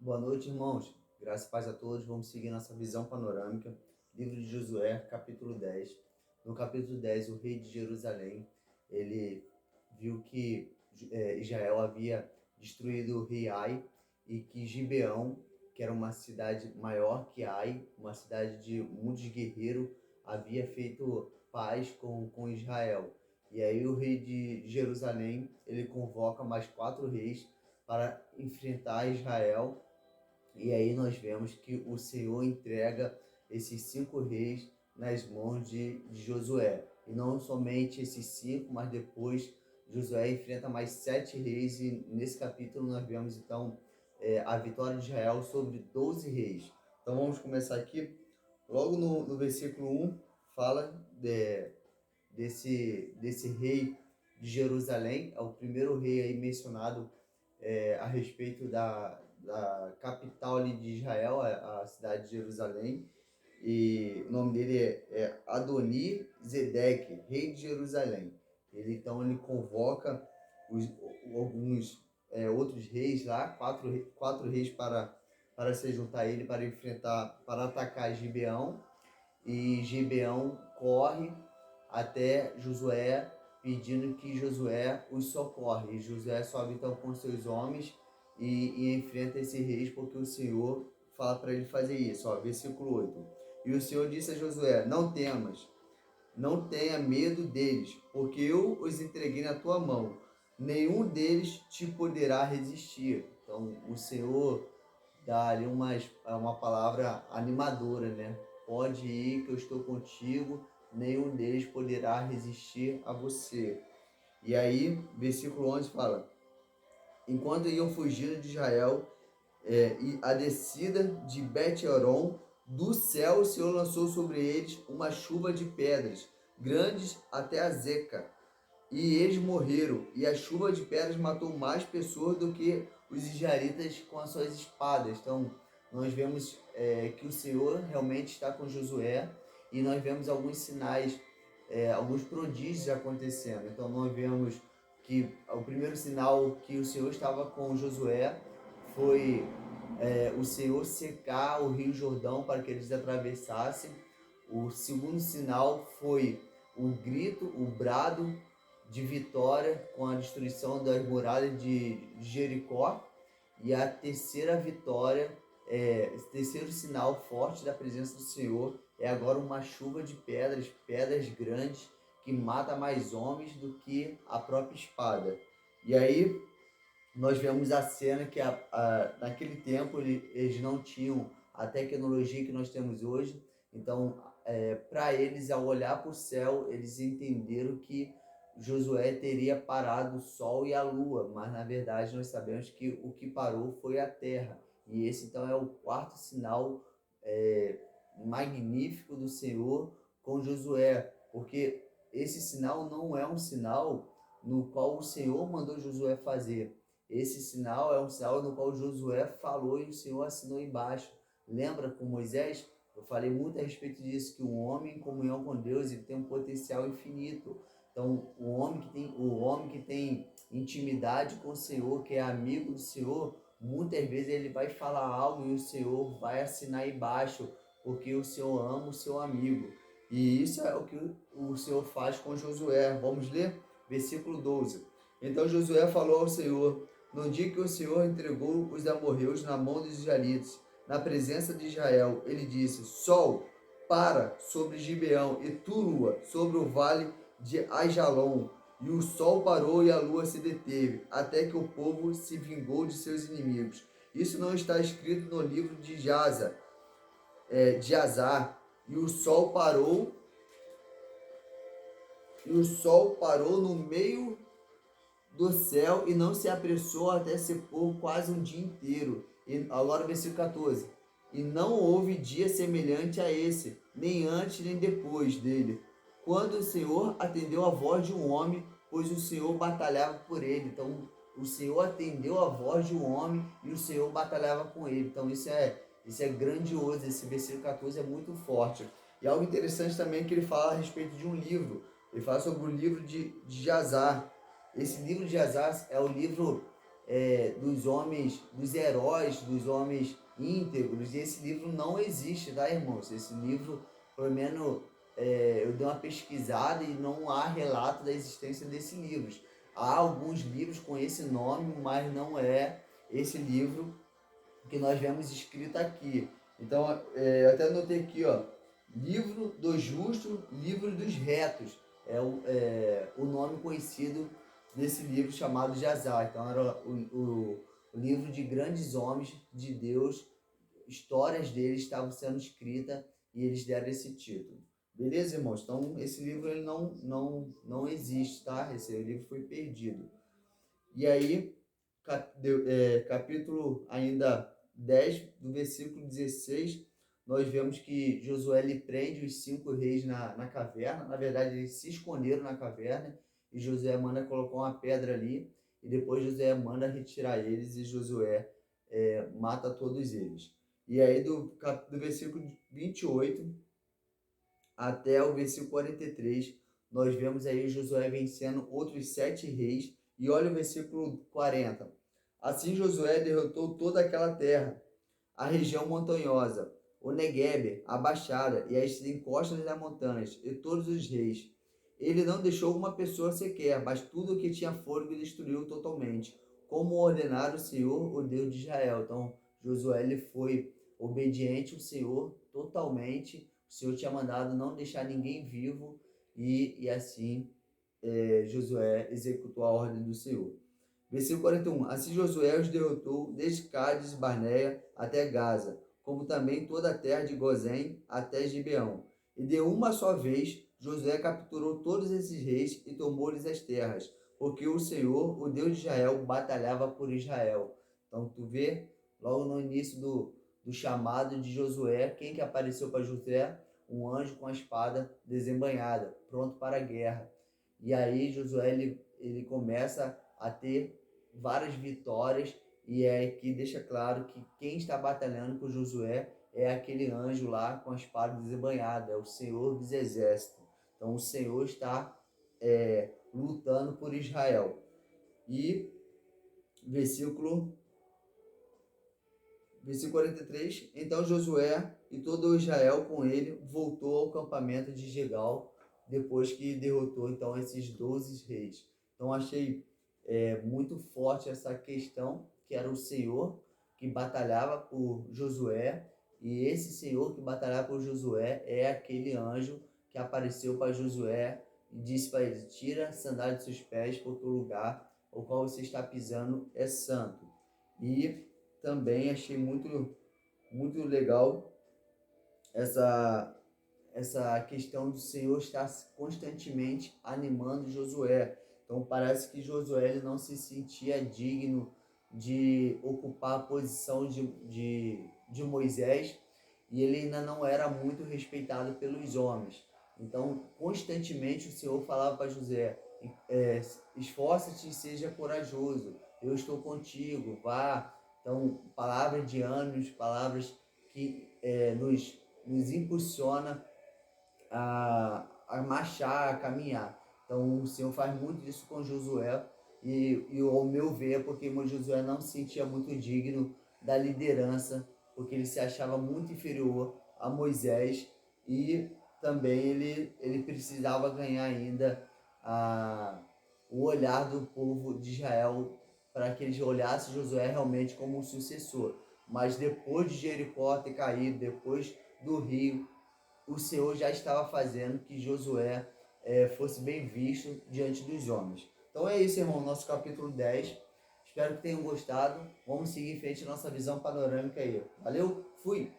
Boa noite, irmãos. Graça e paz a todos. Vamos seguir nossa visão panorâmica. Livro de Josué, capítulo 10. No capítulo 10, o rei de Jerusalém, ele viu que Israel havia destruído o rei Ai e que Gibeão, que era uma cidade maior que Ai, uma cidade de muitos guerreiros, havia feito paz com Israel. E aí o rei de Jerusalém, ele convoca mais 4 reis para enfrentar Israel, e aí nós vemos que o Senhor entrega esses 5 reis nas mãos de Josué. E não somente esses 5, mas depois Josué enfrenta mais 7 reis. E nesse capítulo nós vemos então a vitória de Israel sobre 12 reis. Então vamos começar aqui. Logo no versículo 1 fala desse rei de Jerusalém. É o primeiro rei aí mencionado a respeito da capital ali de Israel, a cidade de Jerusalém. E o nome dele é Adoni Zedeque, rei de Jerusalém. Ele convoca alguns outros reis lá, quatro reis para se juntar a ele, para enfrentar, para atacar Gibeão. E Gibeão corre até Josué, pedindo que Josué os socorre. E Josué sobe então com seus homens e enfrenta esse reis, porque o Senhor fala para ele fazer isso. Ó, versículo 8. E o Senhor disse a Josué: Não temas, não tenha medo deles, porque eu os entreguei na tua mão. Nenhum deles te poderá resistir. Então o Senhor dá ali uma palavra animadora, né? Pode ir que eu estou contigo, nenhum deles poderá resistir a você. E aí, versículo 11 fala: Enquanto iam fugindo de Israel, e a descida de Bet-Horon, do céu o Senhor lançou sobre eles uma chuva de pedras, grandes até a Zeca, e eles morreram, e a chuva de pedras matou mais pessoas do que os israelitas com as suas espadas. Então, nós vemos que o Senhor realmente está com Josué, e nós vemos alguns sinais, alguns prodígios acontecendo. Então, nós vemos que o primeiro sinal que o Senhor estava com Josué foi o Senhor secar o Rio Jordão para que eles atravessassem. O segundo sinal foi o grito, o brado de vitória com a destruição das muralhas de Jericó. E a terceira vitória, terceiro sinal forte da presença do Senhor é agora uma chuva de pedras, pedras grandes, que mata mais homens do que a própria espada. E aí nós vemos a cena que naquele tempo eles não tinham a tecnologia que nós temos hoje. Então, para eles, ao olhar para o céu, eles entenderam que Josué teria parado o sol e a lua, mas na verdade nós sabemos que o que parou foi a terra. E esse então é o quarto sinal magnífico do Senhor com Josué, porque esse sinal não é um sinal no qual o Senhor mandou Josué fazer. Esse sinal é um sinal no qual Josué falou e o Senhor assinou embaixo. Lembra com Moisés? Eu falei muito a respeito disso, que o homem em comunhão com Deus, ele tem um potencial infinito. Então, o homem que tem intimidade com o Senhor, que é amigo do Senhor, muitas vezes ele vai falar algo e o Senhor vai assinar embaixo, porque o Senhor ama o seu amigo. E isso é o que o Senhor faz com Josué. Vamos ler? Versículo 12. Então Josué falou ao Senhor: No dia que o Senhor entregou os amorreus na mão dos israelitas, na presença de Israel, ele disse: Sol, para sobre Gibeão, e tu, lua, sobre o vale de Aijalon. E o sol parou e a lua se deteve, até que o povo se vingou de seus inimigos. Isso não está escrito no livro de Azar. E o sol parou no meio do céu e não se apressou até se pôr quase um dia inteiro. E agora versículo 14. E não houve dia semelhante a esse, nem antes nem depois dele, quando o Senhor atendeu a voz de um homem, pois o Senhor batalhava por ele. Então, o Senhor atendeu a voz de um homem e o Senhor batalhava com ele. Então, isso é grandioso. Esse versículo 14 é muito forte. E algo interessante também é que ele fala a respeito de um livro. Ele fala sobre o livro de Azar. Esse livro de Azar é o livro dos homens, dos heróis, dos homens íntegros. E esse livro não existe, tá, irmãos? Esse livro, pelo menos, eu dei uma pesquisada e não há relato da existência desses livros. Há alguns livros com esse nome, mas não é esse livro que nós vemos escrito aqui. Então, eu até anotei aqui, ó, Livro dos Justos, Livro dos Retos, o nome conhecido desse livro chamado Jazar. Então, era o livro de grandes homens de Deus, histórias deles estavam sendo escritas e eles deram esse título. Beleza, irmãos? Então, esse livro ele não existe, tá? Esse livro foi perdido. E aí, capítulo ainda 10, do versículo 16, nós vemos que Josué ele prende os 5 reis na caverna. Na verdade, eles se esconderam na caverna e Josué manda colocar uma pedra ali. E depois Josué manda retirar eles e Josué mata todos eles. E aí, do versículo 28 até o versículo 43, nós vemos aí Josué vencendo outros 7 reis. E olha o versículo 40. Assim Josué derrotou toda aquela terra, a região montanhosa, o Neguebe, a Baixada e as encostas das montanhas, e todos os reis. Ele não deixou uma pessoa sequer, mas tudo o que tinha fôlego destruiu totalmente, como ordenara o Senhor, o Deus de Israel. Então, Josué ele foi obediente ao Senhor totalmente. O Senhor tinha mandado não deixar ninguém vivo e assim Josué executou a ordem do Senhor. Versículo 41. Assim Josué os derrotou desde Cádiz e Barneia até Gaza, como também toda a terra de Gozém até Gibeão. E de uma só vez Josué capturou todos esses reis e tomou-lhes as terras, porque o Senhor, o Deus de Israel, batalhava por Israel. Então tu vê, logo no início do chamado de Josué, quem que apareceu para Josué? Um anjo com a espada desembainhada, pronto para a guerra. E aí Josué ele começa a ter várias vitórias e que deixa claro que quem está batalhando com Josué é aquele anjo lá com a espada desembainhada, é o Senhor dos Exércitos. Então o Senhor está lutando por Israel. E versículo 43, então Josué e todo Israel com ele voltou ao acampamento de Gilgal, depois que derrotou então esses 12 reis. Então achei muito forte essa questão, que era o Senhor que batalhava por Josué, e esse Senhor que batalhava por Josué é aquele anjo que apareceu para Josué e disse para ele: tira a sandália dos seus pés, porque o lugar ao qual você está pisando é santo. E também achei muito legal essa questão do Senhor estar constantemente animando Josué. Então parece que Josué ele não se sentia digno de ocupar a posição de Moisés, e ele ainda não era muito respeitado pelos homens. Então constantemente o Senhor falava para Josué: esforça-te e seja corajoso, eu estou contigo, vá. Então palavras de ânimo, palavras que nos impulsiona a marchar, a caminhar. Então o Senhor faz muito isso com Josué, e ao meu ver, porque Josué não se sentia muito digno da liderança, porque ele se achava muito inferior a Moisés, e também ele precisava ganhar ainda o olhar do povo de Israel, para que eles olhassem Josué realmente como um sucessor. Mas depois de Jericó ter caído, depois do rio, o Senhor já estava fazendo que Josué fosse bem visto diante dos homens. Então é isso, irmão, nosso capítulo 10. Espero que tenham gostado. Vamos seguir em frente a nossa visão panorâmica aí. Valeu? Fui!